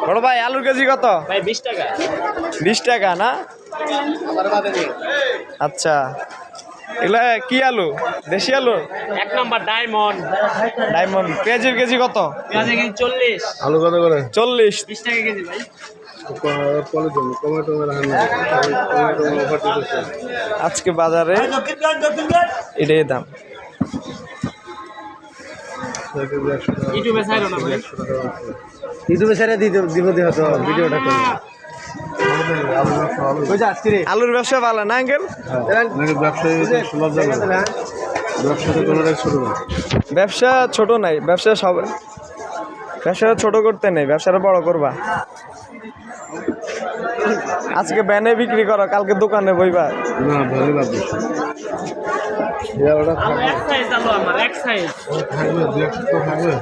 বড় ভাই আলুর কেজি কত? ভাই 20 টাকা। 20 টাকা না? আচ্ছা, এগুলা কি আলু? দেশি আলু? 1 নাম্বার ডায়মন্ড। ডায়মন্ড। পেঁয়াজের কেজি কত? পেঁয়াজের কেজি 40। আলু কত করে? 40। 20 টাকা কেজি ভাই। আজকে বাজারে এটাই দাম। ইউটিউবে ছাড়ো না ভাই। ইউটিউবে ছেড়ে দিব তো ভিডিওটা করে। আলুর ব্যবসা ভালো না আঙ্কেল? ব্যবসা ছোট নাই, ব্যবসা ছোট করতে নেই, ব্যবসাটা বড় করবা। আজকে ব্যানে বিক্রি করো, কালকে দোকানে বইবা। না ভালো লাগবে। এক সাইজ আলু আমার, এক সাইজ। থাকবে 200 থাকবে।